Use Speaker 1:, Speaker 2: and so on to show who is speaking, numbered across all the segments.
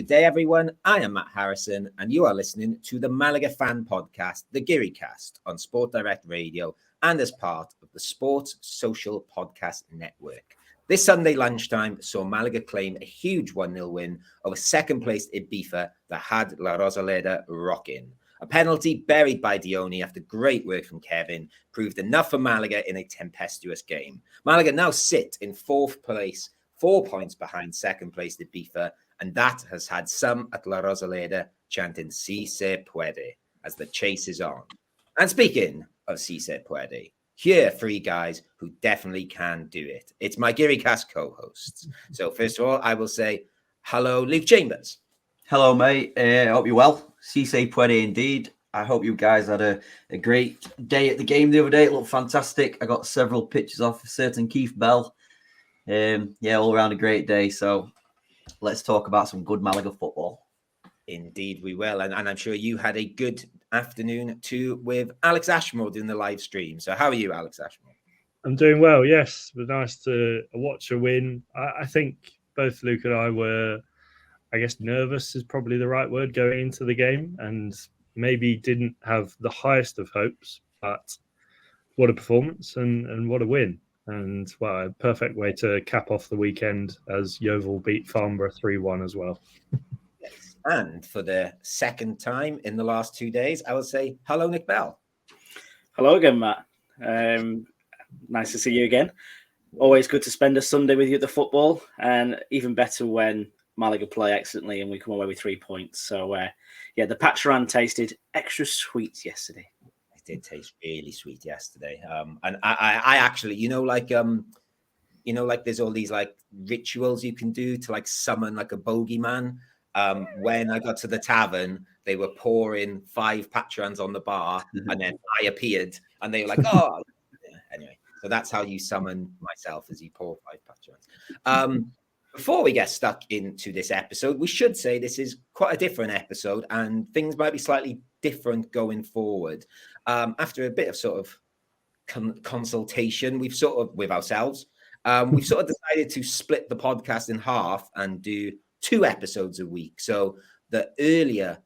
Speaker 1: Good day, everyone. I am Matt Harrison, and you are listening to the Malaga fan podcast, the Geary Cast, on Sport Direct Radio and as part of the Sports Social Podcast Network. This Sunday lunchtime saw Malaga claim a huge 1-0 win over second-placed Ibiza that had La Rosaleda rocking. A penalty buried by Dione after great work from Kevin proved enough for Malaga in a tempestuous game. Malaga now sit in fourth place, 4 points behind second-placed Ibiza, and that has had some at La Rosaleda chanting "Si se puede" as the chase is on. And speaking of "Si se puede," here are 3 guys who definitely can do it. It's my Geary Cast co-hosts. So first of all, I will say hello, Luke Chambers.
Speaker 2: Hello, mate. I hope you're well. Si se puede indeed. I hope you guys had a great day at the game the other day. It looked fantastic. I got several pictures off a certain Keith Bell. All around a great day. So let's talk about some good Malaga football.
Speaker 1: Indeed, we will. And I'm sure you had a good afternoon too with Alex Ashmore doing the live stream. So how are you, Alex Ashmore?
Speaker 3: I'm doing well, yes. It was nice to watch a win. I think both Luke and I were, nervous is probably the right word going into the game, and maybe didn't have the highest of hopes, but what a performance and what a win. And a perfect way to cap off the weekend as Yeovil beat Farnborough 3-1 as well.
Speaker 1: Yes. And for the second time in the last 2 days, I would say hello, Nick Bell.
Speaker 4: Hello again, Matt. Nice to see you again. Always good to spend a Sunday with you at the football, and even better when Malaga play excellently and we come away with 3 points. So, the Patcharan tasted extra sweet yesterday.
Speaker 1: Did taste really sweet yesterday. And I actually, there's all these like rituals you can do to like summon like a bogeyman. When I got to the tavern, they were pouring 5 Patcharans on the bar, and then I appeared, and they were like, "Oh." Anyway, so that's how you summon myself, as you pour 5 Patcharans. Before we get stuck into this episode, we should say this is quite a different episode, and things might be slightly different going forward. After a bit of sort of consultation, we've sort of with ourselves, we've sort of decided to split the podcast in half and do 2 episodes a week. So the earlier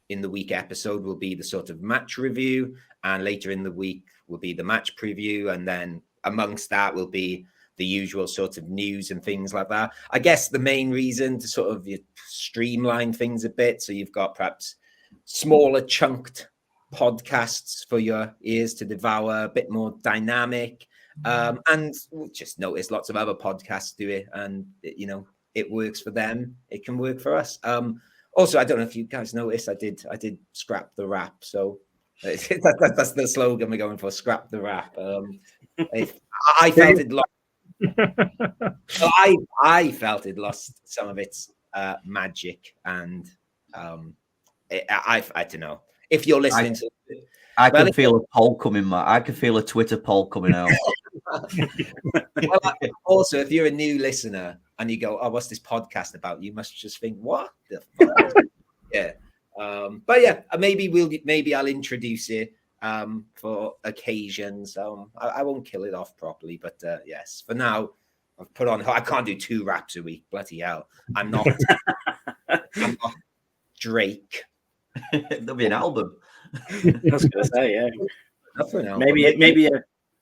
Speaker 1: in the week episode will be the sort of match review, and later in the week will be the match preview, and then amongst that will be the usual sort of news and things like that. I guess the main reason to sort of streamline things a bit, so you've got perhaps smaller chunked podcasts for your ears to devour, a bit more dynamic, and we'll just notice lots of other podcasts do it, and it works for them, it can work for us. Also, I don't know if you guys noticed, I did scrap the rap, so that's the slogan we're going for, scrap the rap. I felt it lost. So I felt it lost some of its magic, and I don't know if you're listening to.
Speaker 2: I can feel a poll coming, Matt. I can feel a Twitter poll coming out.
Speaker 1: Also, if you're a new listener and you go, "Oh, what's this podcast about?" You must just think, "What the fuck?" Yeah. But yeah, maybe I'll introduce it for occasions. I won't kill it off properly, but yes, for now, I've put on. I can't do 2 raps a week. Bloody hell, I'm not Drake.
Speaker 2: There'll be an album.
Speaker 4: I was going to say, yeah. Maybe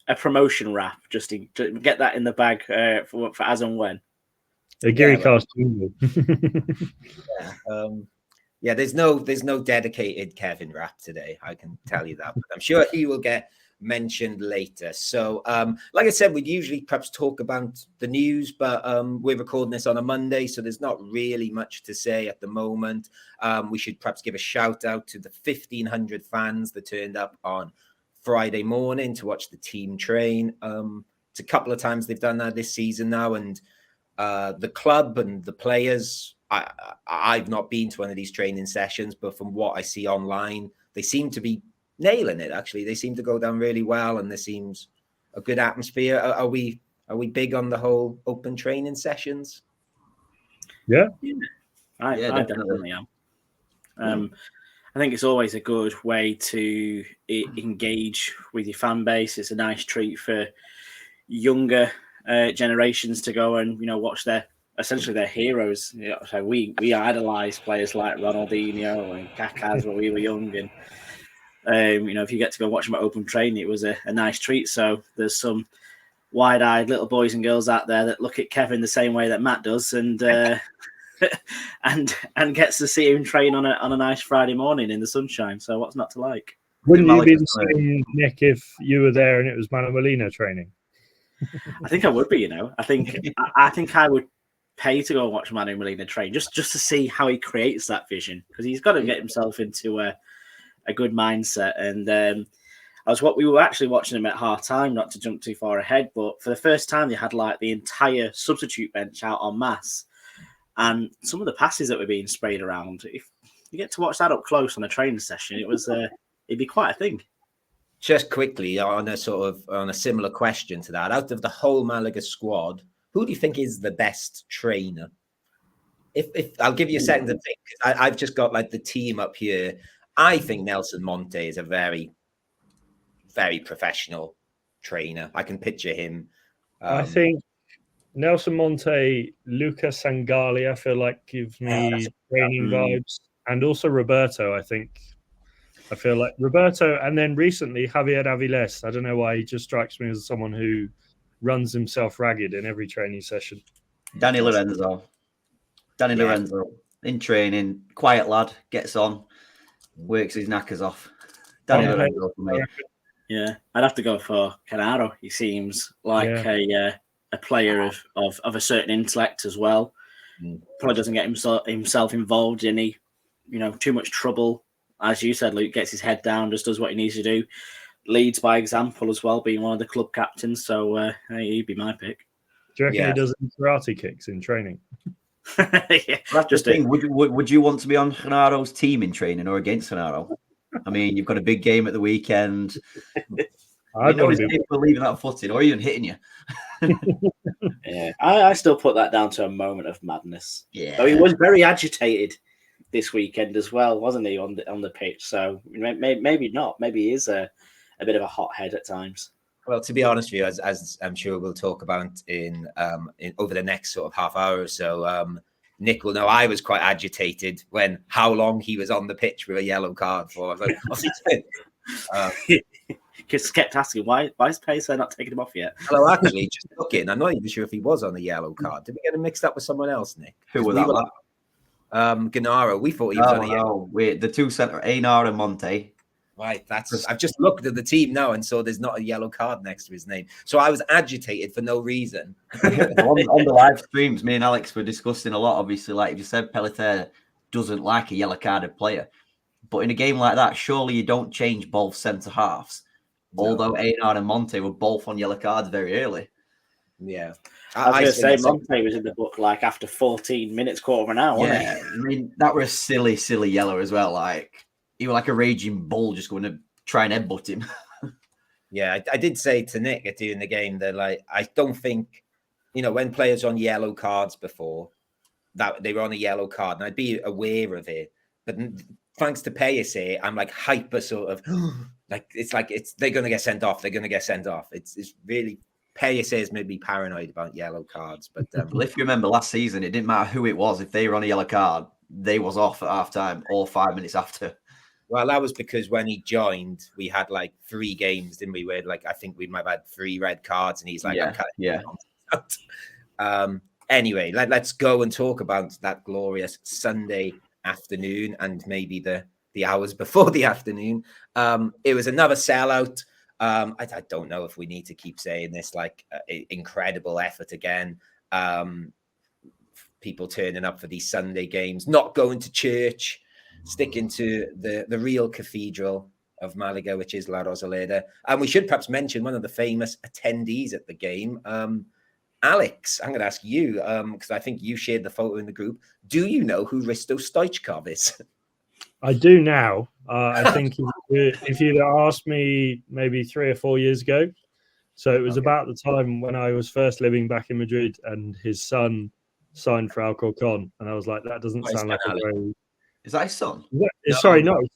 Speaker 4: a promotion rap just to get that in the bag for as and when.
Speaker 3: A Geary Cast.
Speaker 1: Yeah, there's no dedicated Kevin rap today. I can tell you that, but I'm sure he will get mentioned later. So, like I said, we'd usually perhaps talk about the news, but we're recording this on a Monday, so there's not really much to say at the moment. We should perhaps give a shout out to the 1,500 fans that turned up on Friday morning to watch the team train. It's a couple of times they've done that this season now, and the club and the players. I've not been to one of these training sessions, but from what I see online, they seem to be nailing it. Actually, they seem to go down really well, and there seems a good atmosphere. Are we big on the whole open training sessions?
Speaker 3: Yeah,
Speaker 4: I definitely am. I think it's always a good way to engage with your fan base. It's a nice treat for younger generations to go and watch their essentially their heroes. You know, so we idolise players like Ronaldinho and Kaká when we were young, and if you get to go watch them at open training, it was a nice treat. So there's some wide-eyed little boys and girls out there that look at Kevin the same way that Matt does, and and gets to see him train on a nice Friday morning in the sunshine. So what's not to like?
Speaker 3: Wouldn't you be the same, Nick, if you were there and it was Manu Molina training?
Speaker 4: I think I would be. I think I would pay to go and watch Manu Molina train just to see how he creates that vision, because he's got to get himself into a good mindset. And we were actually watching him at half time, not to jump too far ahead, but for the first time they had like the entire substitute bench out en masse, and some of the passes that were being sprayed around. If you get to watch that up close on a training session, it'd be quite a thing.
Speaker 1: Just quickly on a similar question to that, out of the whole Malaga squad, who do you think is the best trainer? If I'll give you a second to think, I've just got like the team up here. I think Nelson Monte is a very, very professional trainer. I can picture him.
Speaker 3: I think Nelson Monte, Luca Sangali, I feel like gives me training vibes, and also Roberto. I feel like Roberto, and then recently Javier Avilés. I don't know why, he just strikes me as someone who runs himself ragged in every training session.
Speaker 2: Danny Lorenzo in training, quiet lad, gets on, works his knackers off. Danny Lorenzo for me.
Speaker 4: Yeah, I'd have to go for Canaro. He seems like a player of a certain intellect as well. Probably doesn't get himself involved in too much trouble. As you said, Luke, gets his head down, just does what he needs to do. Leads by example as well, being one of the club captains. So he'd be my pick.
Speaker 3: Do you reckon he does karate kicks in training?
Speaker 2: That's just the thing. Would you want to be on Genaro's team in training or against Genaro? I mean, you've got a big game at the weekend. I know he's capable of leaving that footing or even hitting you.
Speaker 4: Yeah, I still put that down to a moment of madness.
Speaker 2: Yeah,
Speaker 4: though he was very agitated this weekend as well, wasn't he, on the pitch? So maybe not. Maybe he is a bit of a hothead at times.
Speaker 1: Well, to be honest with you, as I'm sure we'll talk about in over the next sort of half hour or so, Nick will know I was quite agitated when how long he was on the pitch with a yellow card for. I was like, what's he doing?
Speaker 4: Just kept asking, why is Pacer not taking him off yet?
Speaker 1: Well, actually, just looking, I'm not even sure if he was on a yellow card. Did we get him mixed up with someone else, Nick?
Speaker 2: Who was that?
Speaker 1: Gennaro. We thought he was on a yellow.
Speaker 2: No, wait, the two centre, Einar and Monte.
Speaker 1: Right, I've just looked at the team now and saw there's not a yellow card next to his name. So I was agitated for no reason.
Speaker 2: on the live streams, me and Alex were discussing a lot. Obviously, like you said, Pellicer doesn't like a yellow carded player. But in a game like that, surely you don't change both centre halves. No. Although Einar and Monte were both on yellow cards very early.
Speaker 1: Yeah.
Speaker 4: I was going to say Monte was in the book like after 14 minutes, quarter of an hour, wasn't he?
Speaker 2: I mean, that was a silly yellow as well. Like, he was like a raging bull just going to try and headbutt him.
Speaker 1: Yeah, I did say to Nick at during the game that, like, I don't think, when players on yellow cards before, that they were on a yellow card, and I'd be aware of it. But thanks to Pellicer, I'm like hyper sort of, they're going to get sent off. They're going to get sent off. It's really, Pellicer is maybe paranoid about yellow cards. But
Speaker 2: well, if you remember last season, it didn't matter who it was. If they were on a yellow card, they was off at halftime or 5 minutes after.
Speaker 1: Well, that was because when he joined, we had like 3 games, didn't we? Where I think we might have had 3 red cards, and he's like, Anyway, let's go and talk about that glorious Sunday afternoon and maybe the hours before the afternoon. It was another sellout. I don't know if we need to keep saying this, incredible effort again. People turning up for these Sunday games, not going to church, sticking to the real cathedral of Malaga, which is La Rosaleda. And we should perhaps mention one of the famous attendees at the game. Alex, I'm going to ask you, because I think you shared the photo in the group. Do you know who Risto Stoichkov is?
Speaker 3: I do now. I think if you'd asked me maybe 3 or 4 years ago, so it was about the time when I was first living back in Madrid and his son signed for Alcorcon. And I was like, that doesn't sound like a very...
Speaker 2: Is that his son?
Speaker 3: No. Sorry, not his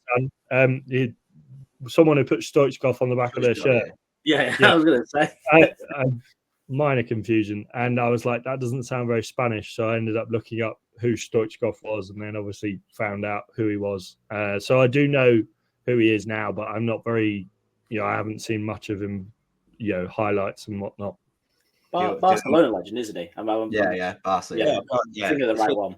Speaker 3: son. Someone who put Stoichkov on the back of their shirt.
Speaker 4: Yeah, I was going to say.
Speaker 3: minor confusion. And I was like, that doesn't sound very Spanish. So I ended up looking up who Stoichkov was, and then obviously found out who he was. So I do know who he is now, but I'm not very, I haven't seen much of him, highlights and whatnot.
Speaker 4: Barcelona legend, isn't he?
Speaker 2: Barcelona.
Speaker 4: Yeah. Thinking of the right one.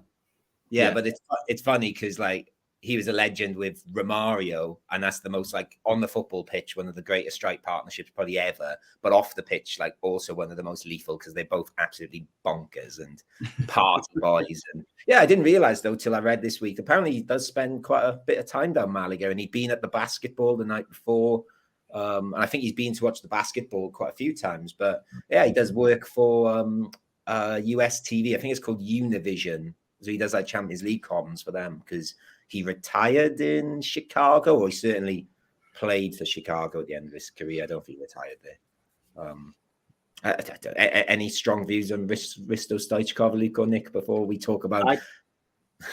Speaker 1: Yeah, but it's funny because like he was a legend with Romario, and that's the most like on the football pitch, one of the greatest strike partnerships probably ever. But off the pitch, like also one of the most lethal because they're both absolutely bonkers and party boys. And yeah, I didn't realize though till I read this week. Apparently, he does spend quite a bit of time down Malaga, and he'd been at the basketball the night before. And I think he's been to watch the basketball quite a few times. But yeah, he does work for US TV. I think it's called Univision. So he does like Champions League comms for them because he retired in Chicago, or he certainly played for Chicago at the end of his career. I don't think he retired there. Any strong views on Risto Stoichkov, Luke or Nick, before we talk about...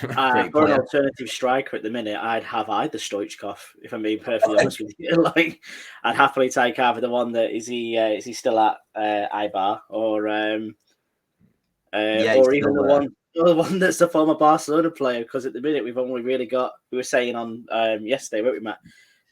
Speaker 4: For an alternative striker at the minute, I'd have either Stoichkov, if I'm being perfectly honest with you. Like, I'd happily take either the one that is he still at Eibar, or even the one that's the former Barcelona player, because at the minute we've only really got, we were saying on yesterday, weren't we, Matt?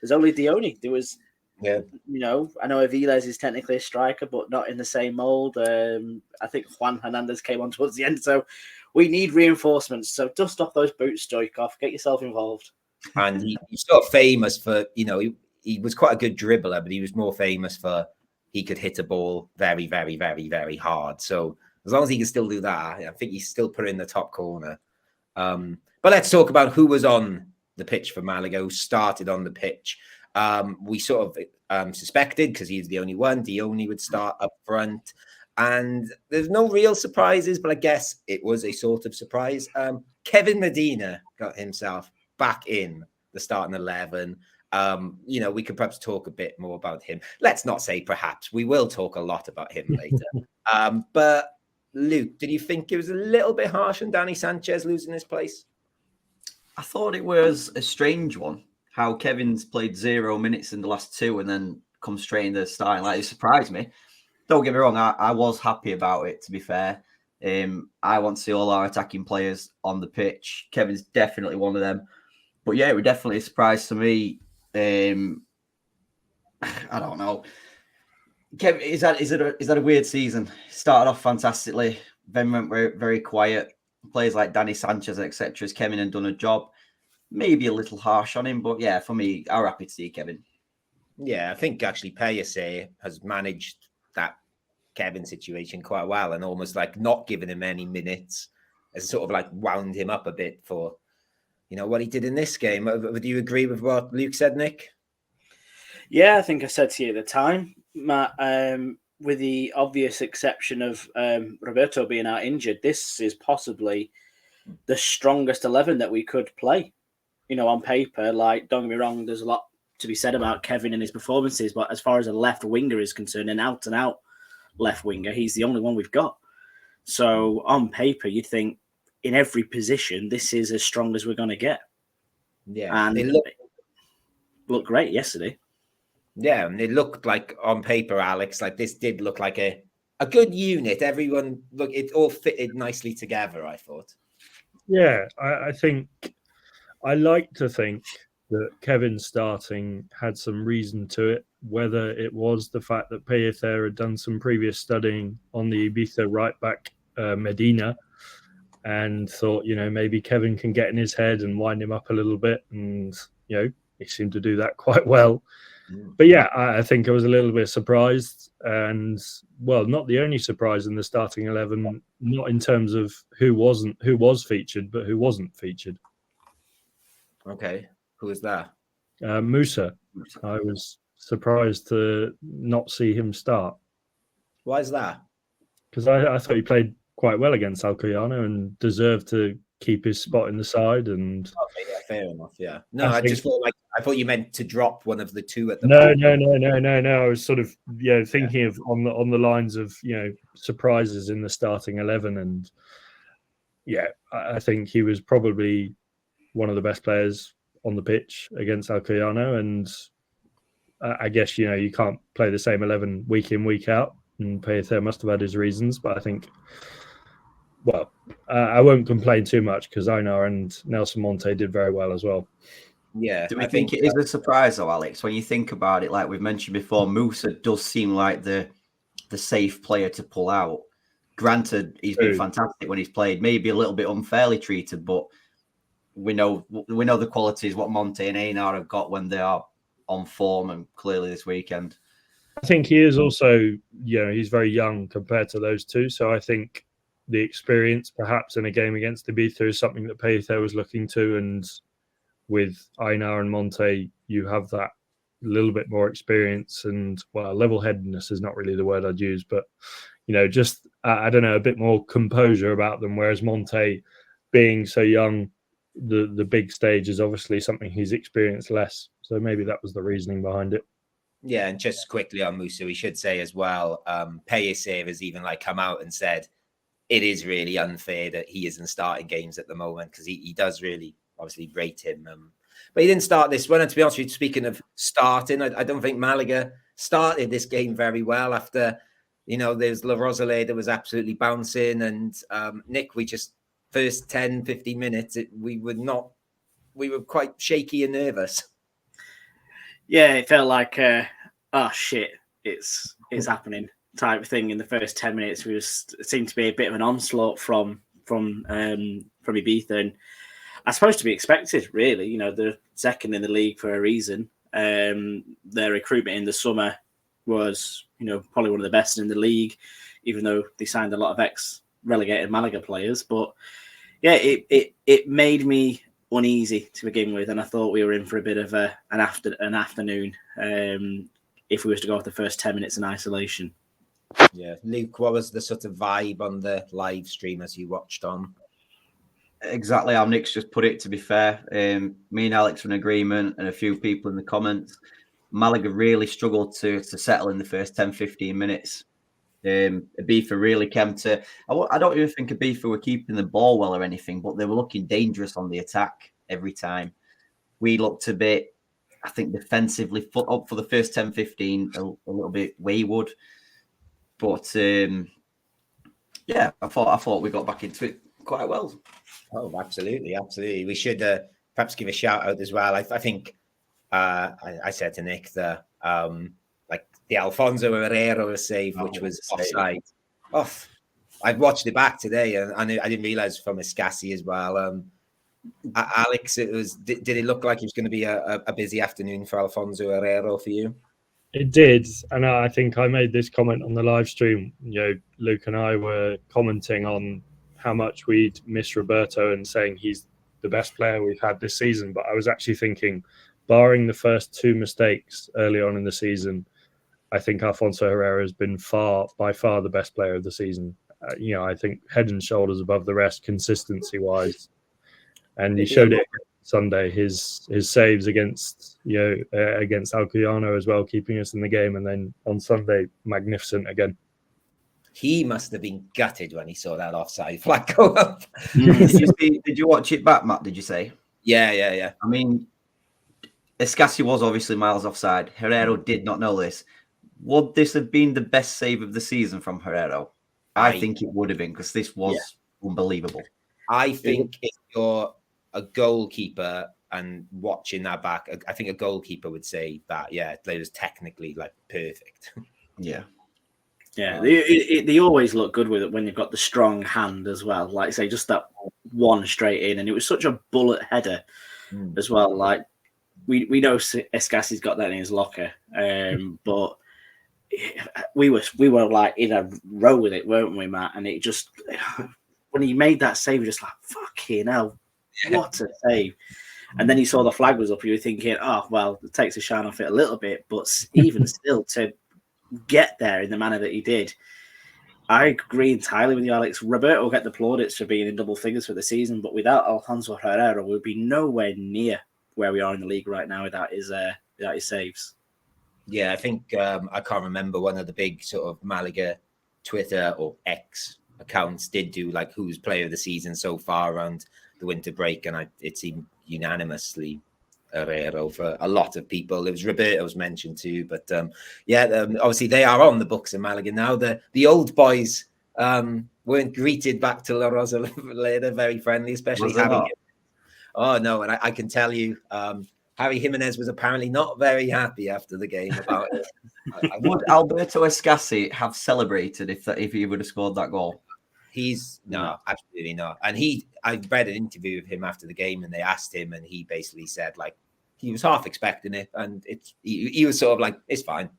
Speaker 4: There's only Dione. There was, I know Aviles is technically a striker, but not in the same mould. I think Juan Hernandez came on towards the end, so we need reinforcements. So dust off those boots, Stoichkov. Get yourself involved.
Speaker 1: And he's sort of famous for, he was quite a good dribbler, but he was more famous for he could hit a ball very, very, very, very hard. So as long as he can still do that, I think he's still put in the top corner. But let's talk about who was on the pitch for Malaga, who started on the pitch. We sort of suspected, because he's the only one, Dione would start up front. And there's no real surprises, but I guess it was a sort of surprise. Kevin Medina got himself back in the starting 11. We could perhaps talk a bit more about him. Let's not say perhaps. We will talk a lot about him later. But Luke, did you think it was a little bit harsh on Dani Sanchez losing his place?
Speaker 2: I thought it was a strange one, how Kevin's played 0 minutes in the last 2 and then come straight in the starting. Like, it surprised me. Don't get me wrong, I was happy about it, to be fair. I want to see all our attacking players on the pitch. Kevin's definitely one of them. But yeah, it was definitely a surprise to me. I don't know. Kevin, is that a weird season? Started off fantastically, then went very, very quiet. Players like Dani Sanchez, etc. has Kevin and done a job. Maybe a little harsh on him, but yeah, for me, I'm happy to see Kevin.
Speaker 1: Yeah, I think actually Ferr-y has managed that Kevin situation quite well, and almost like not giving him any minutes has sort of like wound him up a bit for, what he did in this game. Would you agree with what Luke said, Nick?
Speaker 4: Yeah, I think I said to you at the time, Matt, with the obvious exception of Roberto being out injured, this is possibly the strongest 11 that we could play, on paper. Like, don't get me wrong, there's a lot to be said about Kevin and his performances, but as far as a left winger is concerned, an out and out left winger, he's the only one we've got. So on paper, you'd think in every position, this is as strong as we're going to get.
Speaker 1: Yeah.
Speaker 4: And it looked great yesterday.
Speaker 1: Yeah, and it looked like on paper, Alex, like this did look like a good unit. Everyone, look, it all fitted nicely together, I thought.
Speaker 3: Yeah, I think, I like to think that Kevin starting had some reason to it, whether it was the fact that Ferr-y had done some previous studying on the Ibiza right back Medina and thought, maybe Kevin can get in his head and wind him up a little bit. And, he seemed to do that quite well. But yeah, I think I was a little bit surprised. And, well, not the only surprise in the starting 11, not in terms of who was featured, but who wasn't featured.
Speaker 1: Okay. Who is that?
Speaker 3: Musa. I was surprised to not see him start.
Speaker 1: Why is that?
Speaker 3: Because I thought he played quite well against Alcoyano and deserved to keep his spot in the side. And
Speaker 1: okay, yeah, fair enough. Yeah. No, I just thought I thought you meant to drop one of the two at the
Speaker 3: No. I was sort of thinking of on the lines of surprises in the starting 11, and I think he was probably one of the best players on the pitch against Alcoyano, and I guess you can't play the same 11 week in, week out, and Pellicer must have had his reasons, but I think, well, I won't complain too much because Einar and Nelson Monte did very well as well.
Speaker 1: Yeah.
Speaker 2: Do we think it is a surprise though, Alex? When you think about it, like we've mentioned before, Musa does seem like the safe player to pull out. Granted, he's been fantastic when he's played, maybe a little bit unfairly treated, but we know the qualities what Monte and Einar have got when they are on form, and clearly this weekend.
Speaker 3: I think he is also, he's very young compared to those two. So I think the experience perhaps in a game against Ibiza is something that Pellicer was looking to. And with Einar and Monte, you have that little bit more experience and, well, level-headedness is not really the word I'd use, but, just, I don't know, a bit more composure about them. Whereas Monte, being so young, the big stage is obviously something he's experienced less. So maybe that was the reasoning behind it.
Speaker 1: Yeah, and just quickly on Musa, we should say as well, Pellicer has even come out and said it is really unfair that he isn't starting games at the moment because he does really obviously rate him. But he didn't start this one. And to be honest with you, speaking of starting, I don't think Malaga started this game very well after, there's La Rosaleda was absolutely bouncing. And Nick, we just first 10, 15 minutes, we were quite shaky and nervous.
Speaker 4: Yeah, it felt like, oh shit, it's happening type of thing in the first 10 minutes. It seemed to be a bit of an onslaught from Ibiza, and I suppose to be expected, really. They're second in the league for a reason. Their recruitment in the summer was, probably one of the best in the league, even though they signed a lot of ex-relegated Malaga players. But yeah, it made me uneasy to begin with, and I thought we were in for a bit of an afternoon if we was to go off the first 10 minutes in isolation.
Speaker 1: Yeah, Luke, what was the sort of vibe on the live stream as you watched on?
Speaker 2: Exactly how Nick's just put it, to be fair. Me and Alex are in agreement, and a few people in the comments. Malaga really struggled to settle in the first 10, 15 minutes. Ibiza really came to... I don't even think Ibiza were keeping the ball well or anything, but they were looking dangerous on the attack every time. We looked a bit, I think, defensively up for the first 10, 15, a little bit wayward. But, yeah, I thought we got back into it quite well.
Speaker 1: Oh, absolutely. We should perhaps give a shout out as well. I think I said to Nick that the Alfonso Herrera save, which was offside. I watched it back today, and I didn't realize from Escassi as well. Alex, did it look like it was going to be a busy afternoon for Alfonso Herrera for you?
Speaker 3: It did, and I think I made this comment on the live stream. Luke and I were commenting on how much we'd miss Roberto and saying he's the best player we've had this season. But I was actually thinking, barring the first two mistakes early on in the season, I think Alfonso Herrera has been by far the best player of the season. I think head and shoulders above the rest, consistency-wise. And he showed it Sunday. His saves against Alcoyano as well, keeping us in the game, and then on Sunday, magnificent again.
Speaker 1: He must have been gutted when he saw that offside flag go up.
Speaker 2: Did you watch it back, Matt? Did you say?
Speaker 1: Yeah.
Speaker 2: I mean, Escassi was obviously miles offside. Herrera did not know this. Would this have been the best save of the season from Herrera? I think it would have been, because this was unbelievable.
Speaker 1: I think if you're a goalkeeper and watching that back, I think a goalkeeper would say that, it was technically perfect.
Speaker 2: Yeah.
Speaker 4: Yeah, they always look good with it when you've got the strong hand as well. Like I say, just that one straight in, and it was such a bullet header as well. Like we know Escassi's got that in his locker, but we were in a row with it, weren't we, Matt? And it just, when he made that save, we were just like, fucking hell, what a save! And then he saw the flag was up. You were thinking, oh well, it takes a shine off it a little bit, but even still to get there in the manner that he did. I agree entirely with you, Alex. Roberto will get the plaudits for being in double figures for the season, but without Alfonso Herrera, we'll be nowhere near where we are in the league right now without his saves.
Speaker 1: Yeah, I think I can't remember, one of the big sort of Malaga Twitter or X accounts did do who's player of the season so far around the winter break, and it seemed unanimously Herrero for a lot of people. There was Roberto's mentioned too, but obviously they are on the books in Malaga now. The old boys weren't greeted back to La Rosaleda very friendly, especially Harry. Oh no, and I can tell you, Harry Jimenez was apparently not very happy after the game about it.
Speaker 2: Would Alberto Escassi have celebrated if he would have scored that goal?
Speaker 1: No, absolutely not. And I read an interview with him after the game, and they asked him, and he basically said like he was half expecting it, and he was sort of like, it's fine.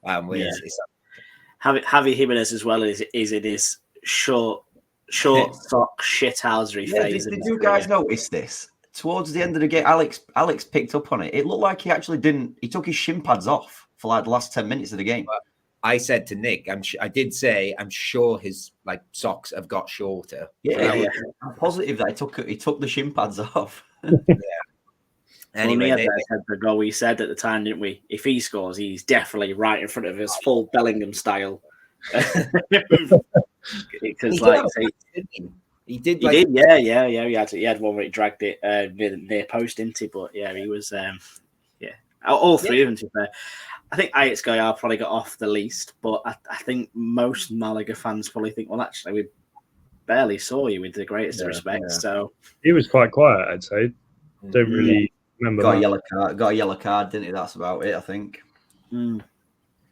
Speaker 4: Javi Jimenez as well is in his short sock shithousery phase.
Speaker 2: Did you guys notice this? Towards the end of the game, Alex picked up on it. It looked like he actually didn't. He took his shin pads off for like the last 10 minutes of the game.
Speaker 1: I said to Nick, I did say, I'm sure his like socks have got shorter.
Speaker 2: Yeah. I'm positive that he took the shin pads off.
Speaker 4: Anyway, the goal we said at the time, didn't we? If he scores, he's definitely right in front of us, full Bellingham style. Because
Speaker 1: he did.
Speaker 4: Yeah. He had one where he dragged it near post, didn't he? But yeah, he was. All three of them. To be fair, I think Ajax Goyal probably got off the least, but I think most Malaga fans probably think, well, actually, we barely saw you, with the greatest of respect. Yeah. So
Speaker 3: he was quite quiet, I'd say. Don't really remember.
Speaker 2: Got a yellow card, didn't he? That's about it, I think.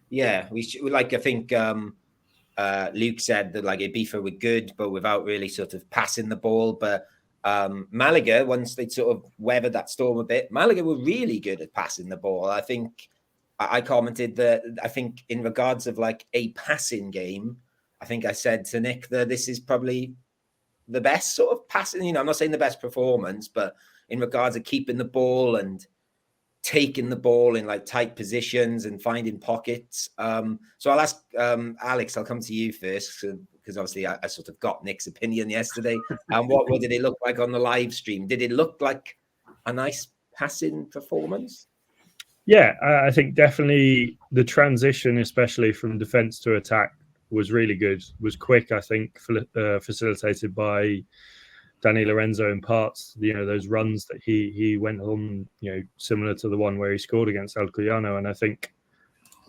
Speaker 1: Yeah, we should, like, I think Luke said that like Ibiza were good, but without really sort of passing the ball. But Malaga, once they sort of weathered that storm a bit, Malaga were really good at passing the ball. I think I commented that I think in regards of like a passing game, I think I said to Nick that this is probably the best sort of passing. I'm not saying the best performance, but in regards of keeping the ball and taking the ball in like tight positions and finding pockets. So I'll ask Alex, I'll come to you first, because obviously I sort of got Nick's opinion yesterday. And what did it look like on the live stream? Did it look like a nice passing performance?
Speaker 3: Yeah, I think definitely the transition, especially from defense to attack, was really good. Was quick, I think, facilitated by Danny Lorenzo in parts. Those runs that he went on, similar to the one where he scored against Alcoyano, and I think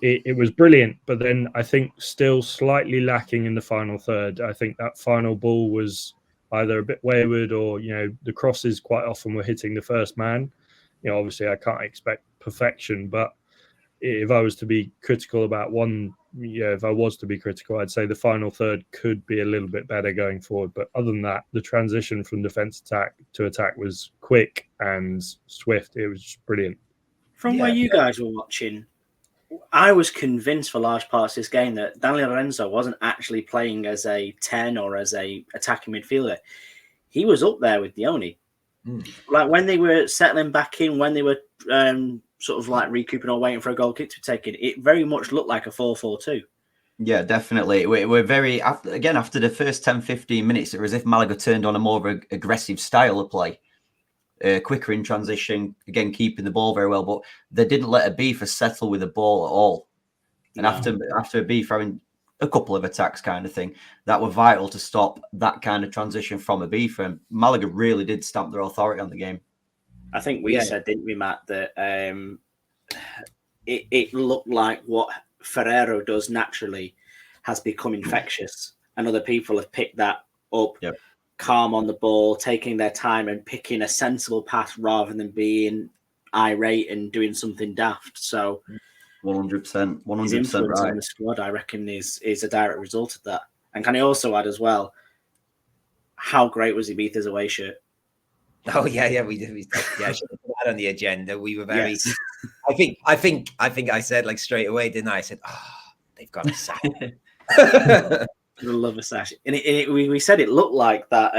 Speaker 3: it was brilliant. But then I think still slightly lacking in the final third. I think that final ball was either a bit wayward, or the crosses quite often were hitting the first man. Obviously I can't expect perfection, but if I was to be critical about I'd say the final third could be a little bit better going forward. But other than that, the transition from defense to attack was quick and swift. It was just brilliant.
Speaker 4: From where you guys were watching, I was convinced for large parts of this game that Daniel Lorenzo wasn't actually playing as a 10 or as a attacking midfielder. He was up there with Dione. Like when they were settling back in, when they were sort of like recouping or waiting for a goal kick to be taken, it very much looked like a 4-4-2.
Speaker 2: Yeah, definitely. We're very, after the first 10-15 minutes, it was as if Malaga turned on a more of an aggressive style of play. Quicker in transition, again, keeping the ball very well, but they didn't let Ibiza settle with the ball at all. And after Ibiza having a couple of attacks kind of thing, that were vital to stop that kind of transition from Ibiza. And Malaga really did stamp their authority on the game.
Speaker 4: I think we said, didn't we, Matt, that it looked like what Ferrero does naturally has become infectious, and other people have picked that up.
Speaker 2: Yep.
Speaker 4: Calm on the ball, taking their time and picking a sensible pass rather than being irate and doing something daft. So
Speaker 2: 100%,
Speaker 4: his influence on the squad, I reckon, is a direct result of that. And can I also add as well, how great was Ibiza's away shirt?
Speaker 1: Oh yeah, we did. I should have put that on the agenda. We were very. Yes. I think I said like straight away, didn't I? I said, they've got a sash.
Speaker 4: I love a sash, and we said it looked like that.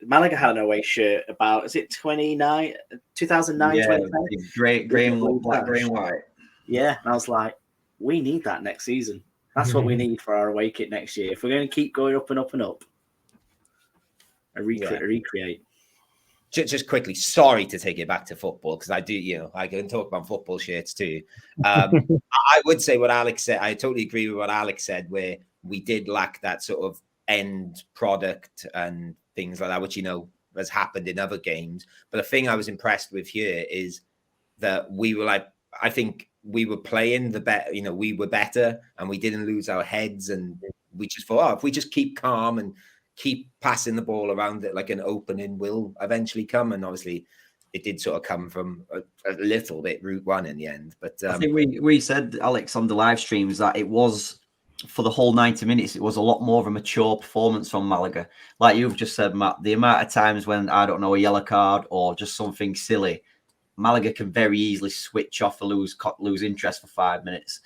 Speaker 4: Malaga had an away shirt about 2009,
Speaker 2: 2010? Grey and black, grey and white.
Speaker 4: Yeah, and I was like, we need that next season. That's what we need for our away kit next year. If we're going to keep going up and up and up, recreate.
Speaker 1: Just quickly, sorry to take it back to football, because I do, I can talk about football shirts too. I would say what Alex said. I totally agree with what Alex said, where we did lack that sort of end product and things like that, which, has happened in other games. But the thing I was impressed with here is that we were like, I think we were playing the better, we were better and we didn't lose our heads. And we just thought, if we just keep calm and keep passing the ball around, it like an opening will eventually come. And obviously it did sort of come from a little bit Route 1 in the end. But
Speaker 2: I think we said, Alex, on the live streams that it was, for the whole 90 minutes, it was a lot more of a mature performance from Malaga. Like you've just said, Matt, the amount of times when, I don't know, a yellow card or just something silly, Malaga can very easily switch off or lose interest for 5 minutes.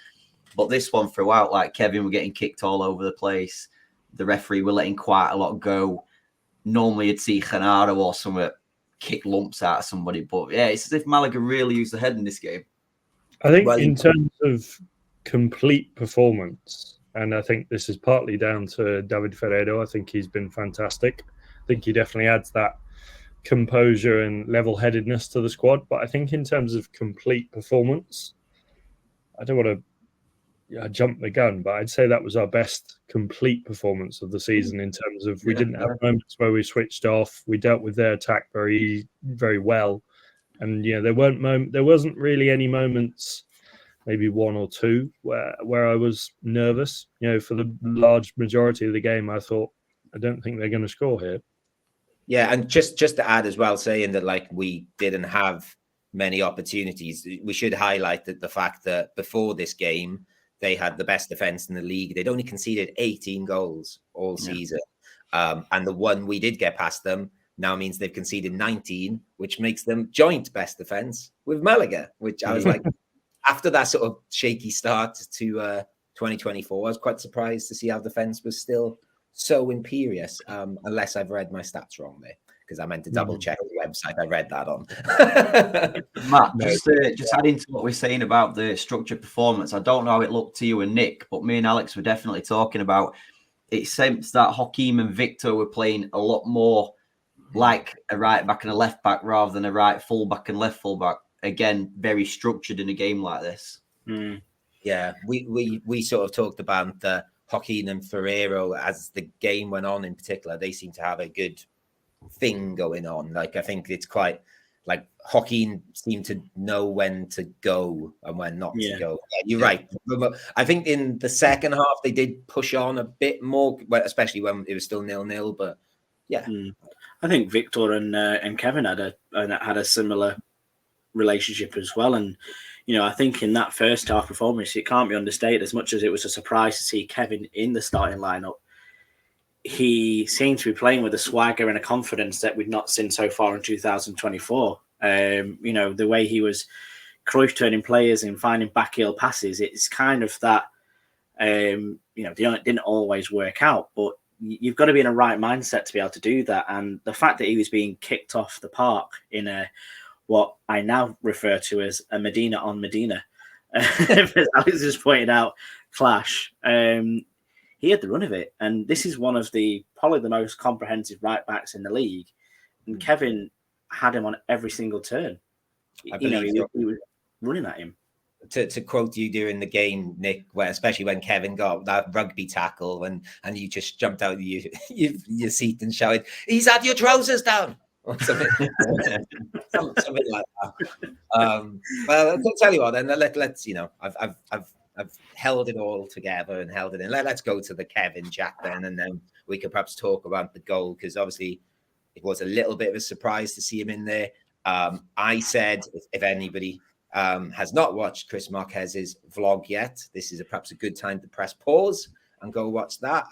Speaker 2: But this one throughout, like Kevin were getting kicked all over the place. The referee were letting quite a lot go. Normally you'd see Genaro or somewhere kick lumps out of somebody. But yeah, it's as if Malaga really used the head in this game.
Speaker 3: I think in terms of complete performance, and I think this is partly down to David Ferreiro, I think he's been fantastic. I think he definitely adds that composure and level-headedness to the squad. But I think in terms of complete performance, I don't want to jump the gun, but I'd say that was our best complete performance of the season in terms of we didn't have moments where we switched off. We dealt with their attack very, very well. And there wasn't really any moments, maybe one or two, where I was nervous. For the large majority of the game, I thought, I don't think they're going to score here.
Speaker 1: Yeah, and just to add as well, saying that like we didn't have many opportunities, we should highlight that the fact that before this game, they had the best defense in the league. They'd only conceded 18 goals all season. And the one we did get past them now means they've conceded 19, which makes them joint best defense with Malaga, which I was like, after that sort of shaky start to 2024, I was quite surprised to see our defense was still so imperious, unless I've read my stats wrong there, because I meant to double check the website I read that on.
Speaker 2: Matt, just adding to what we're saying about the structured performance, I don't know how it looked to you and Nick, but me and Alex were definitely talking about it. Seems that Hakeem and Victor were playing a lot more like a right back and a left back rather than a right full back and left full back. Again, very structured in a game like this.
Speaker 1: Yeah, we sort of talked about the Joaquin and Ferreiro as the game went on in particular. They seem to have a good thing going on. Like, I think it's quite like Joaquin seemed to know when to go and when not to go. Yeah, you're right. I think in the second half they did push on a bit more, especially when it was still 0-0. But yeah,
Speaker 4: I think Victor and Kevin had a similar relationship as well. And I think in that first half performance, it can't be understated. As much as it was a surprise to see Kevin in the starting lineup, he seemed to be playing with a swagger and a confidence that we'd not seen so far in 2024. The way he was Cruyff turning players and finding backheel passes, it's kind of that, they didn't always work out, but you've got to be in a right mindset to be able to do that. And the fact that he was being kicked off the park in what I now refer to as a Medina on Medina, as Alex just pointed out, clash. He had the run of it, and this is one of probably the most comprehensive right backs in the league. And Kevin had him on every single turn. He was running at him.
Speaker 1: To quote you during the game, Nick, especially when Kevin got that rugby tackle and you just jumped out of your seat and shouted, "He's had your trousers down." Or something, something like that. Well, I'll tell you what. Then let's I've held it all together and held it in. Let's go to the Kevin chat then, and then we could perhaps talk about the goal, because obviously it was a little bit of a surprise to see him in there. I said if anybody has not watched Chris Marquez's vlog yet, this is perhaps a good time to press pause and go watch that.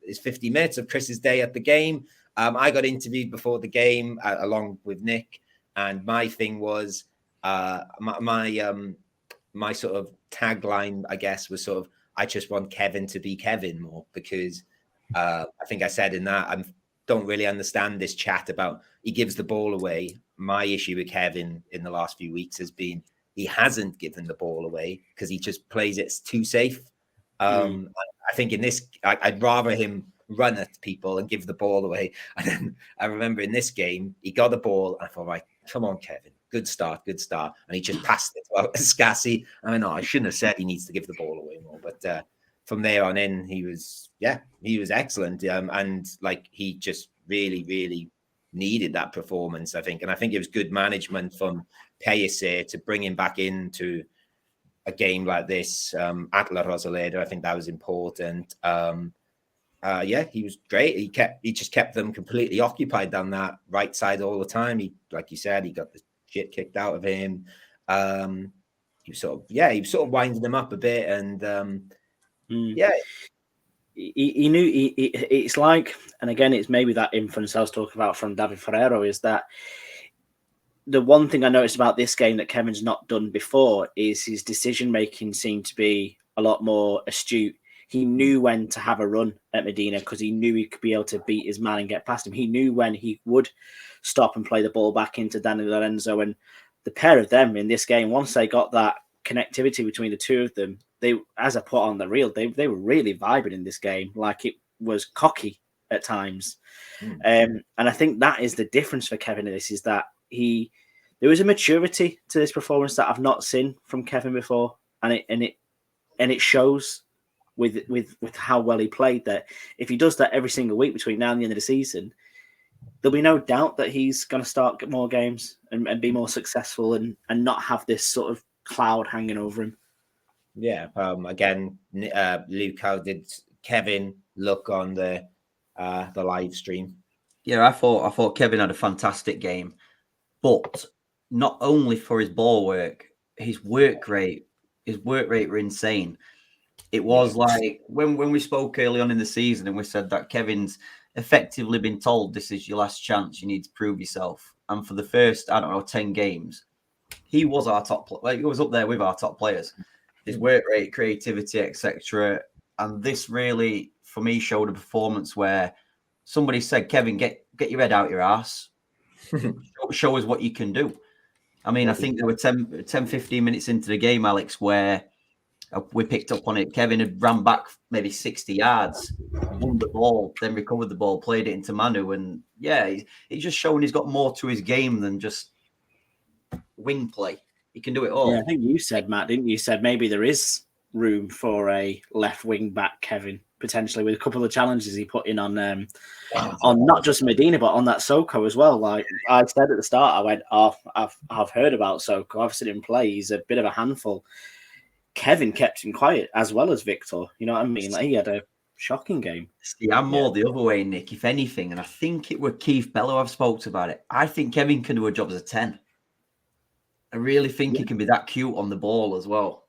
Speaker 1: It's 50 minutes of Chris's day at the game. I got interviewed before the game along with Nick, and my thing was my sort of tagline, I guess, was sort of, I just want Kevin to be Kevin more, because I think I said in that, I don't really understand this chat about he gives the ball away. My issue with Kevin in the last few weeks has been he hasn't given the ball away because he just plays it too safe. I think in this, I'd rather him run at people and give the ball away. And then I remember in this game, he got the ball. And I thought, right, come on, Kevin. Good start. And he just passed it to Scassi. I know I shouldn't have said he needs to give the ball away more. But from there on in, he was excellent. And like, he just really, really needed that performance, I think. And I think it was good management from Pellicer to bring him back into a game like this at La Rosaleda. I think that was important. He was great. He just kept them completely occupied down that right side all the time. He, like you said, he got the shit kicked out of him. He was sort of winding them up a bit, and
Speaker 4: he knew it's like, and again, it's maybe that influence I was talking about from David Ferrero, is that the one thing I noticed about this game that Kevin's not done before is his decision making seemed to be a lot more astute. He knew when to have a run at Medina because he knew he could be able to beat his man and get past him. He knew when he would stop and play the ball back into Danny Lorenzo. And the pair of them in this game, once they got that connectivity between the two of them, they, as I put on the reel, they were really vibing in this game. Like, it was cocky at times. And I think that is the difference for Kevin in this, is that there was a maturity to this performance that I've not seen from Kevin before. And it shows with how well he played, that if he does that every single week between now and the end of the season, there'll be no doubt that he's going to start more games and be more successful and not have this sort of cloud hanging over him.
Speaker 1: Yeah. Again, Luke, how did Kevin look on the live stream?
Speaker 2: Yeah, I thought Kevin had a fantastic game, but not only for his ball work, his work rate were insane. It was like when we spoke early on in the season and we said that Kevin's effectively been told, this is your last chance, you need to prove yourself. And for the first, 10 games, he was our top player. He was up there with our top players. His work rate, creativity, etc. And this really, for me, showed a performance where somebody said, Kevin, get your head out your ass. Show us what you can do. I mean, I think there were 10, 15 minutes into the game, Alex, where we picked up on it. Kevin had ran back maybe 60 yards, won the ball, then recovered the ball, played it into Manu. And he's just showing he's got more to his game than just wing play. He can do it all.
Speaker 4: Yeah, I think you said, Matt, didn't you? Said maybe there is room for a left wing back Kevin, potentially, with a couple of challenges he put in on not just Medina, but on that Soko as well. Like I said at the start, I went, I've heard about Soko. I've seen him play. He's a bit of a handful. Kevin kept him quiet as well as Victor. You know what I mean? Like, he had a shocking game.
Speaker 2: See, I'm more the other way, Nick, if anything. And I think it were Keith Bello I've spoke about it. I think Kevin can do a job as a 10. I really think he can be that cute on the ball as well.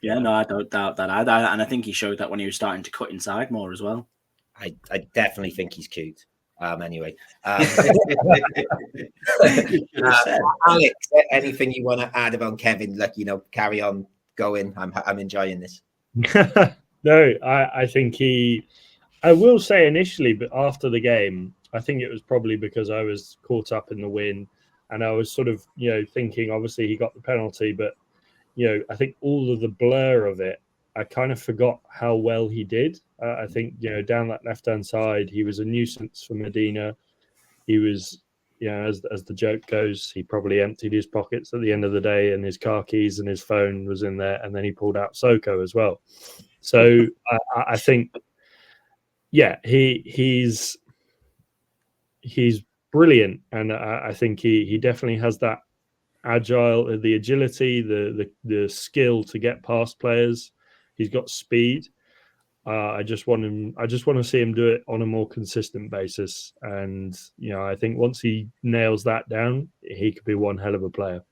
Speaker 4: Yeah, no, I don't doubt that either. And I think he showed that when he was starting to cut inside more as well.
Speaker 1: I definitely think he's cute. Anyway. Alex, anything you want to add about Kevin? Like, carry on going. I'm enjoying this.
Speaker 3: No, I think I will say initially, but after the game, I think it was probably because I was caught up in the win and I was sort of, thinking, obviously he got the penalty, but, I think all of the blur of it, I kind of forgot how well he did. I think, down that left-hand side, he was a nuisance for Medina. He was, as the joke goes, he probably emptied his pockets at the end of the day and his car keys and his phone was in there. And then he pulled out Soko as well. So I think, he's brilliant. And I think he definitely has that the agility, the skill to get past players. He's got speed. I just want to see him do it on a more consistent basis. And, I think once he nails that down, he could be one hell of a player.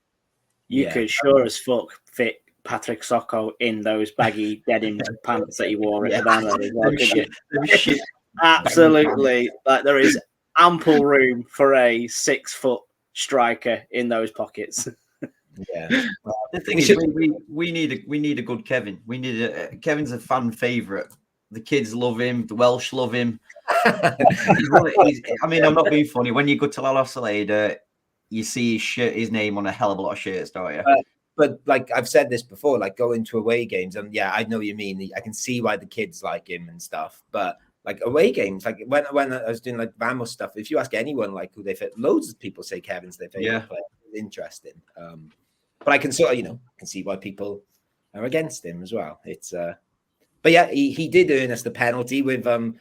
Speaker 4: You could sure as fuck fit Patrick Soko in those baggy denim pants that he wore at Havana as well, could you? Absolutely. Like, there is ample room for a 6-foot striker in those pockets.
Speaker 2: Yeah. The thing is, we need a good Kevin. We need Kevin's a fan favourite. The kids love him. The Welsh love him. I'm not being funny. When you go to La Rosaleda, you see his name on a hell of a lot of shirts, don't you?
Speaker 1: But like I've said this before, like going to away games, and I know what you mean. I can see why the kids like him and stuff. But like away games, like when I was doing like Vamos stuff, if you ask anyone like who they fit, loads of people say Kevin's their favorite player. It's interesting. But I can sort of, can see why people are against him as well. It's but he did earn us the penalty with a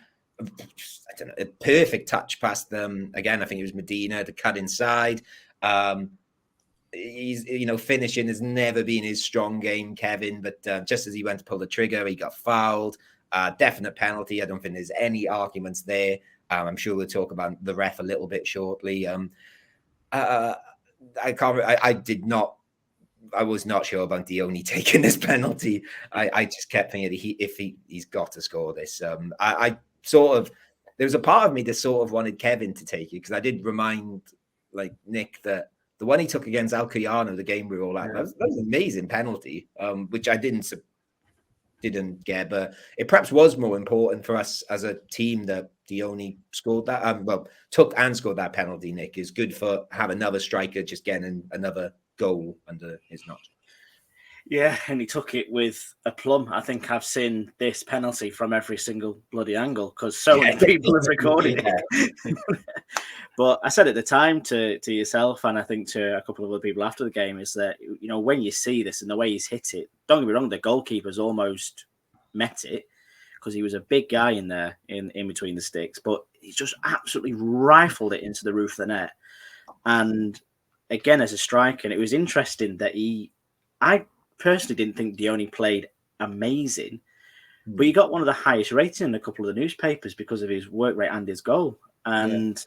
Speaker 1: perfect touch past them. Again, I think it was Medina to cut inside. he's, finishing has never been his strong game, Kevin. But just as he went to pull the trigger, he got fouled. Definite penalty. I don't think there's any arguments there. I'm sure we'll talk about the ref a little bit shortly. I was not sure about Dione taking this penalty. I just kept thinking he's got to score this. I sort of, there was a part of me that sort of wanted Kevin to take it, because I did remind like Nick that the one he took against Alcoyano, the game we were all at, that was an amazing penalty, which I didn't get, but it perhaps was more important for us as a team that Dione scored that. Took and scored that penalty. Nick, is good for have another striker just getting another goal under his notch.
Speaker 4: Yeah, and he took it with aplomb. I think I've seen this penalty from every single bloody angle, because so many people have recorded it. But I said at the time to yourself, and I think to a couple of other people after the game, is that, when you see this and the way he's hit it, don't get me wrong, the goalkeeper's almost met it, because he was a big guy in there in between the sticks, but he's just absolutely rifled it into the roof of the net. And again, as a striker, and it was interesting that I personally didn't think Dione played amazing, but he got one of the highest ratings in a couple of the newspapers because of his work rate and his goal. And,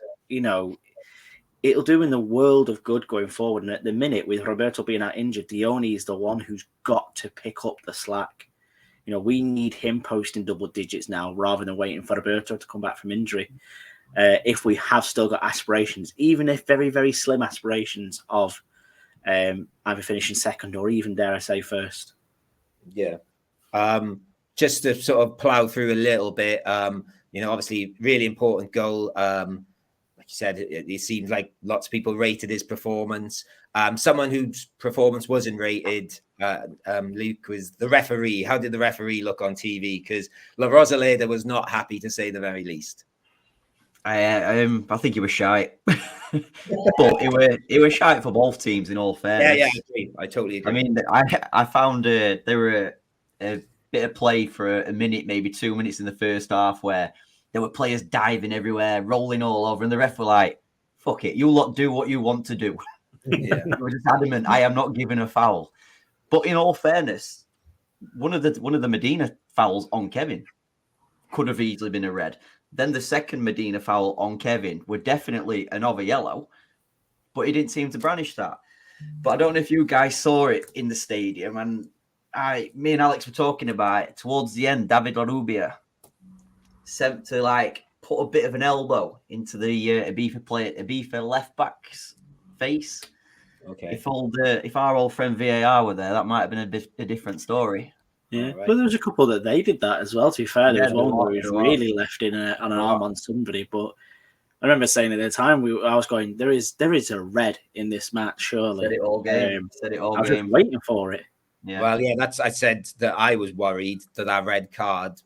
Speaker 4: it'll do in the world of good going forward. And at the minute, with Roberto being out injured, Dione is the one who's got to pick up the slack. We need him posting double digits now rather than waiting for Roberto to come back from injury. If we have still got aspirations, even if very, very slim aspirations of either finishing second or even, dare I say, first.
Speaker 1: Yeah. Just to sort of plow through a little bit, obviously really important goal. Like you said, it seems like lots of people rated his performance. Someone whose performance wasn't rated, Luke, was the referee. How did the referee look on TV? Because La Rosaleda was not happy, to say the very least.
Speaker 2: I think he was shy, but it was shy for both teams. In all fairness,
Speaker 1: Yeah, I totally agree.
Speaker 2: I mean, I found there were a bit of play for a minute, maybe 2 minutes in the first half, where there were players diving everywhere, rolling all over, and the ref were like, "Fuck it, you lot do what you want to do."
Speaker 1: Yeah,
Speaker 2: they were just adamant, "I am not giving a foul." But in all fairness, one of the Medina fouls on Kevin could have easily been a red. Then the second Medina foul on Kevin were definitely another yellow, but he didn't seem to brandish that. But I don't know if you guys saw it in the stadium, and me and Alex were talking about it. Towards the end, David Larubia sent to put a bit of an elbow into the Ibiza left back's face.
Speaker 1: Okay.
Speaker 2: If our old friend VAR were there, that might have been a different story.
Speaker 4: Yeah,
Speaker 1: right.
Speaker 4: but there was a couple that they did that as well. To be fair, there was one where he was really left in on an arm on somebody. But I remember saying at the time, I was going, there is a red in this match, surely.
Speaker 2: Said it all game.
Speaker 4: I was just waiting for it.
Speaker 2: Yeah.
Speaker 1: Well, yeah, I said that I was worried that red card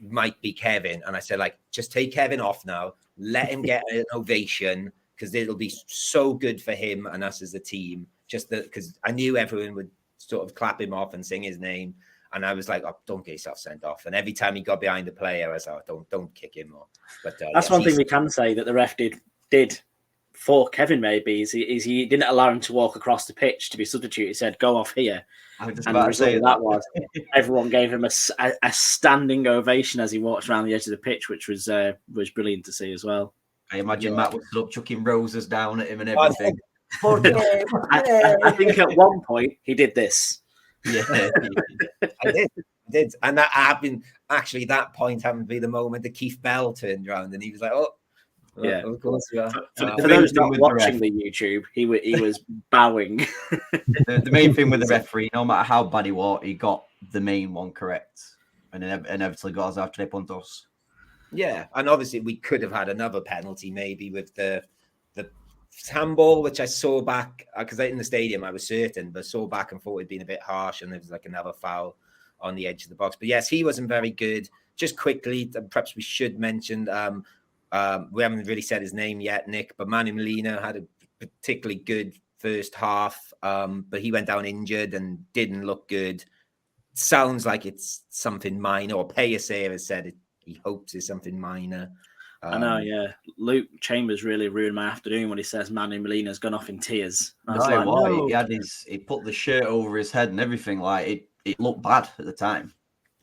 Speaker 1: might be Kevin, and I said, just take Kevin off now, let him get an ovation, because it'll be so good for him and us as a team. Just because I knew everyone would sort of clap him off and sing his name. And I was like, "Oh, don't get yourself sent off." And every time he got behind the player, I was like, "Don't kick him off." But
Speaker 4: that's one thing we can say that the ref did for Kevin. Maybe is he didn't allow him to walk across the pitch to be substituted. He said, "Go off here."
Speaker 2: I was just
Speaker 4: and
Speaker 2: about
Speaker 4: the
Speaker 2: to say
Speaker 4: result of that was everyone gave him a standing ovation as he walked around the edge of the pitch, which was brilliant to see as well.
Speaker 2: I imagine Matt was up chucking roses down at him and everything.
Speaker 4: I think at one point he did this.
Speaker 2: Yeah,
Speaker 1: I did, and that happened. Actually, that point happened to be the moment that Keith Bell turned around and he was like, "Oh,
Speaker 4: yeah,
Speaker 1: of course we are."
Speaker 4: For those not watching the YouTube, he was bowing.
Speaker 2: The main thing with the referee, no matter how bad he was, he got the main one correct, and inevitably got us out to puntos.
Speaker 1: Yeah, and obviously we could have had another penalty maybe with the handball, which I saw back because in the stadium I was certain, but saw back and thought it'd been a bit harsh, and there was another foul on the edge of the box. But yes, he wasn't very good. Just quickly, perhaps we should mention we haven't really said his name yet, Nick, but Manu Molina had a particularly good first half, but he went down injured and didn't look good. Sounds like it's something minor, or Pellicer has said he hopes it's something minor.
Speaker 4: I know, yeah. Luke Chambers really ruined my afternoon when he says Manu Molina's gone off in tears. I was like, no.
Speaker 2: He put the shirt over his head and everything. Like it looked bad at the time.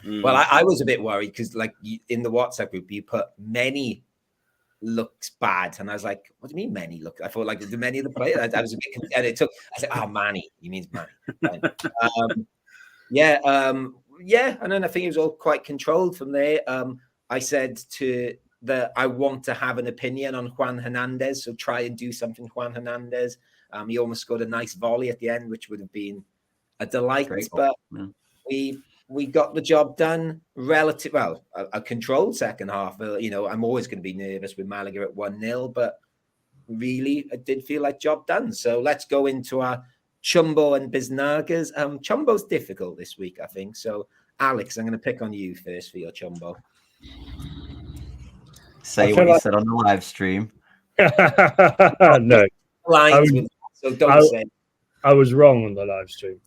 Speaker 1: Well, I was a bit worried because, like, in the WhatsApp group, you put many looks bad, and I was like, "What do you mean many look?" I thought like the many of the players. I was a bit confused, and it took. I said, "Oh, Manny, he means Manny." Yeah, and then I think it was all quite controlled from there. I said that I want to have an opinion on Juan Hernandez, so try and do something, Juan Hernandez. He almost scored a nice volley at the end, which would have been a delight, but we got the job done a controlled second half. I'm always going to be nervous with Malaga at 1-0, but really it did feel like job done. So let's go into our Chumbo and Biznagas. Chumbo's difficult this week, I think. So Alex, I'm going to pick on you first for your Chumbo.
Speaker 2: Say what you said on the live stream.
Speaker 3: No.
Speaker 1: So don't say.
Speaker 3: I was wrong on the live stream.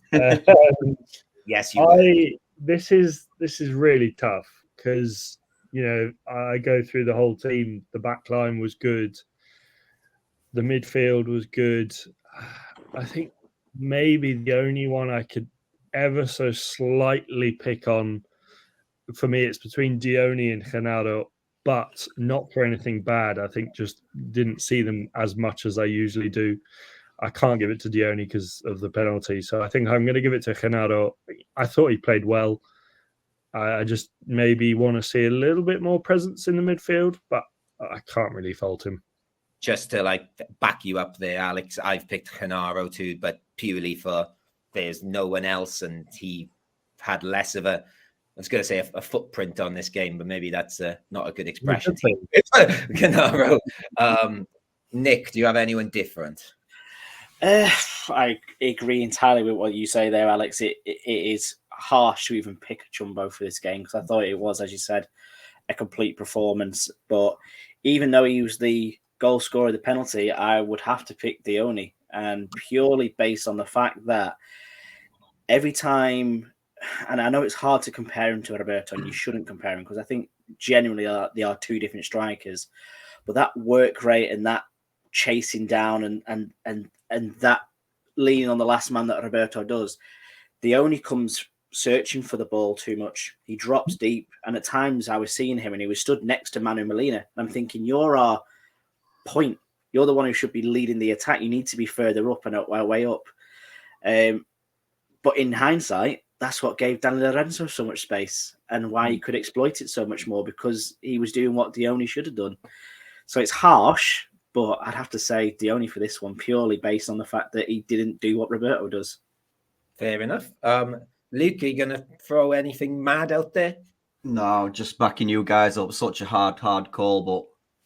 Speaker 1: Yes, you were.
Speaker 3: This is really tough because I go through the whole team. The back line was good. The midfield was good. I think maybe the only one I could ever so slightly pick on, for me, it's between Dione and Genaro, but not for anything bad. I think just didn't see them as much as I usually do. I can't give it to Dione because of the penalty. So I think I'm going to give it to Genaro. I thought he played well. I just maybe want to see a little bit more presence in the midfield, but I can't really fault him.
Speaker 1: Just to back you up there, Alex, I've picked Genaro too, but purely for there's no one else, and he had less of I was going to say a footprint on this game, but maybe that's not a good expression. Genaro. Nick, do you have anyone different?
Speaker 4: I agree entirely with what you say there, Alex. It is harsh to even pick a Chumbo for this game because I thought it was, as you said, a complete performance. But even though he was the goal scorer of the penalty, I would have to pick Dione, and purely based on the fact that every time, and I know it's hard to compare him to Roberto, and you shouldn't compare him because I think genuinely they are two different strikers, but that work rate and that chasing down and that leaning on the last man that Roberto does, Dione comes searching for the ball too much. He drops deep, and at times I was seeing him and he was stood next to Manu Molina, and I'm thinking, you're our point. You're the one who should be leading the attack. You need to be further up and way up. But in hindsight, that's what gave Danny Lorenzo so much space and why he could exploit it so much more, because he was doing what Dione should have done. So it's harsh, but I'd have to say Dione for this one, purely based on the fact that he didn't do what Roberto does.
Speaker 1: Fair enough. Luke, are you going to throw anything mad out there?
Speaker 2: No, just backing you guys up. Such a hard call, but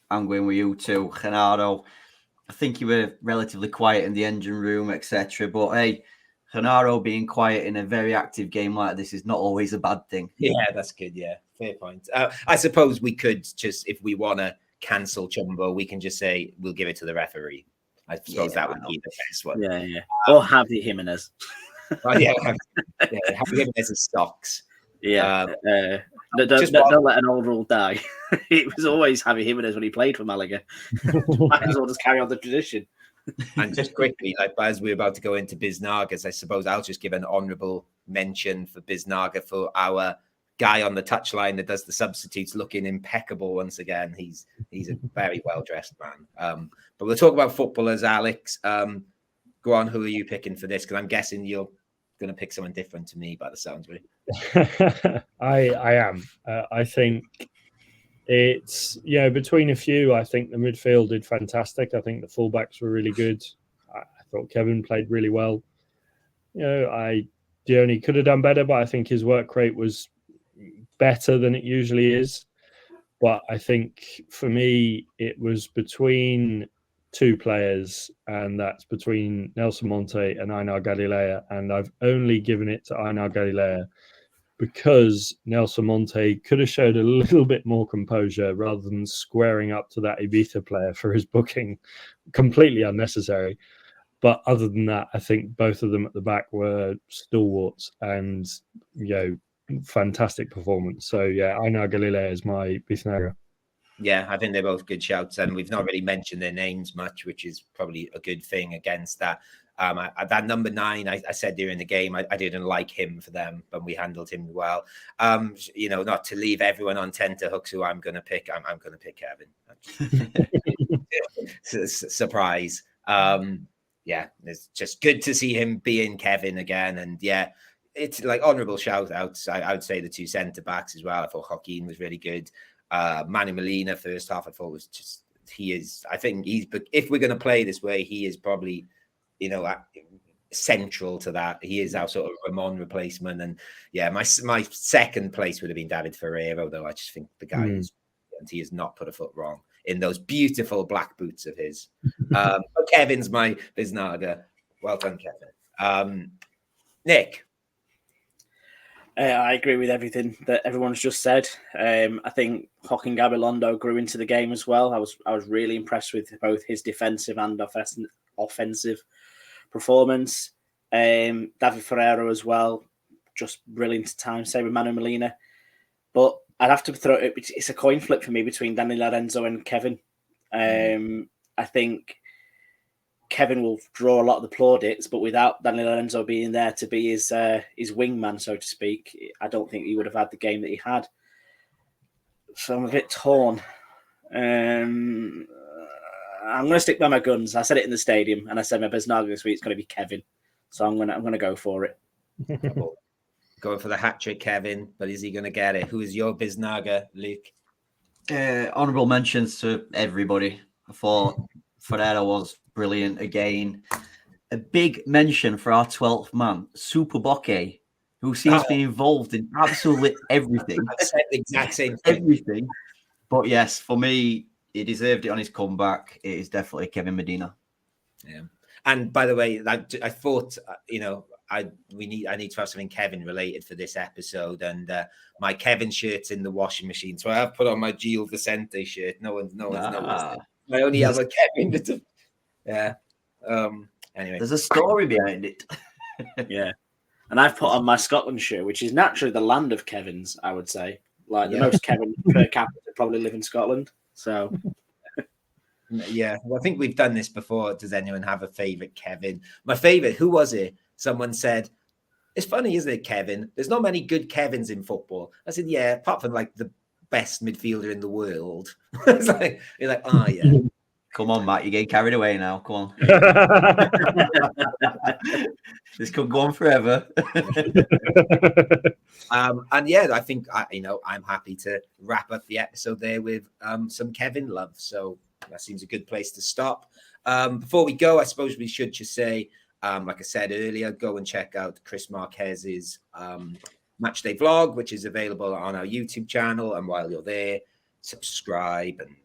Speaker 2: I'm going with you too. Genaro, I think you were relatively quiet in the engine room, etc. But hey, Genaro being quiet in a very active game like this is not always a bad thing.
Speaker 1: Yeah, that's good. Yeah, fair point. I suppose we could just, if we want to cancel Chumbo, we can just say we'll give it to the referee. I suppose that would be the best one.
Speaker 4: Yeah. Or Javi Jimenez.
Speaker 1: Javi Jimenez's stocks.
Speaker 4: Yeah. Don't let an old rule die. It was always Javi Jimenez when he played for Malaga. Might as well just carry on the tradition.
Speaker 1: And just quickly, as we're about to go into Biznagas, I suppose I'll just give an honourable mention for Biznaga for our guy on the touchline that does the substitutes, looking impeccable once again. He's a very well-dressed man. But we'll talk about footballers, Alex. Go on, who are you picking for this? Because I'm guessing you're going to pick someone different to me by the sounds of it.
Speaker 3: I am. I think it's, between a few, I think the midfield did fantastic. I think the fullbacks were really good. I thought Kevin played really well. Dione could have done better, but I think his work rate was better than it usually is. But I think for me, it was between two players, and that's between Nelson Monte and Ainar Galilea. And I've only given it to Ainar Galilea because Nelson Monte could have showed a little bit more composure rather than squaring up to that Ibiza player for his booking. Completely unnecessary. But other than that, I think both of them at the back were stalwarts and, fantastic performance. So, Ainar Galilea is my Biznaga.
Speaker 1: Yeah, I think they're both good shouts, and we've not really mentioned their names much, which is probably a good thing against that. That number 9, I said during the game, I didn't like him for them, but we handled him well. Not to leave everyone on tenterhooks who I'm going to pick. I'm going to pick Kevin. Surprise. It's just good to see him being Kevin again, and yeah. It's like honourable shout outs. I would say the 2 centre backs as well. I thought Joaquin was really good. Manu Molina first half, I thought was just I think if we're going to play this way, he is probably central to that. He is our sort of Ramon replacement, and yeah, my second place would have been David Ferreira, though I just think the guy he has not put a foot wrong in those beautiful black boots of his. But Kevin's my Biznaga. Well done, Kevin. Nick.
Speaker 4: I agree with everything that everyone's just said. I think Joaquin Gabilondo grew into the game as well. I was really impressed with both his defensive and offensive performance. David Ferreira as well, just brilliant at times. Same with Manu Molina. But I'd have to throw it. It's a coin flip for me between Danny Lorenzo and Kevin. I think Kevin will draw a lot of the plaudits, but without Danny Lorenzo being there to be his wingman, so to speak, I don't think he would have had the game that he had. So I'm a bit torn. I'm going to stick by my guns. I said it in the stadium, and I said my Biznaga this week is going to be Kevin. So I'm going to go for it.
Speaker 1: Going for the hat trick, Kevin, but is he going to get it? Who is your Biznaga, Luke?
Speaker 2: Honourable mentions to everybody. I thought Ferreira was brilliant again. A big mention for our 12th man, Super Bokeh, who seems to be involved in absolutely everything.
Speaker 1: I said the exact same thing.
Speaker 2: Everything. But yes, for me, he deserved it on his comeback. It is definitely Kevin Medina.
Speaker 1: Yeah. And by the way, I thought, I need to have something Kevin related for this episode, and my Kevin shirt's in the washing machine, so I have put on my Gil Vicente shirt. No one's noticed it. My only other Kevin. Yeah. Anyway,
Speaker 2: there's a story behind it.
Speaker 4: Yeah, and I've put on my Scotland shirt, which is naturally the land of Kevins. I would say, the most Kevin per capita probably live in Scotland. So.
Speaker 1: Yeah, well, I think we've done this before. Does anyone have a favorite Kevin? My favorite, who was it? Someone said, it's funny, isn't it, Kevin? There's not many good Kevins in football. I said, yeah, apart from like the best midfielder in the world. It's like, you're like, oh, yeah.
Speaker 2: Come on, Matt, you're getting carried away now. Come on. This could go on forever.
Speaker 1: And yeah, I think, I'm happy to wrap up the episode there with some Kevin love. So that seems a good place to stop. Before we go, I suppose we should just say, like I said earlier, go and check out Chris Marquez's Matchday vlog, which is available on our YouTube channel. And while you're there, subscribe and,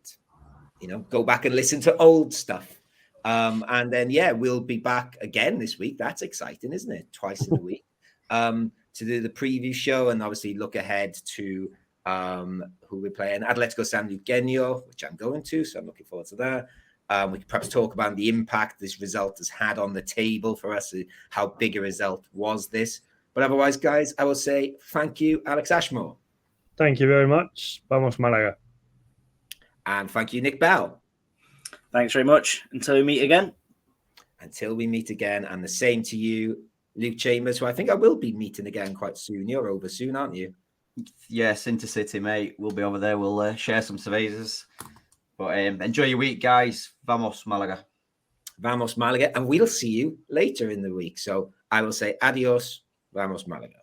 Speaker 1: go back and listen to old stuff. And then, yeah, we'll be back again this week. That's exciting, isn't it? Twice in a week to do the preview show and obviously look ahead to who we're playing. Atletico San Eugenio, which I'm going to, so I'm looking forward to that. We could perhaps talk about the impact this result has had on the table for us. How big a result was this? But otherwise, guys, I will say thank you, Alex Ashmore.
Speaker 3: Thank you very much. Vamos Malaga.
Speaker 1: And thank you, Nick Bell.
Speaker 4: Thanks very much. Until we meet again.
Speaker 1: Until we meet again. And the same to you, Luke Chambers, who I think I will be meeting again quite soon. You're over soon, aren't you?
Speaker 2: Yes, Intercity, mate. We'll be over there. We'll share some cervezas. But enjoy your week, guys. Vamos, Malaga.
Speaker 1: Vamos, Malaga. And we'll see you later in the week. So I will say adios. Vamos, Malaga.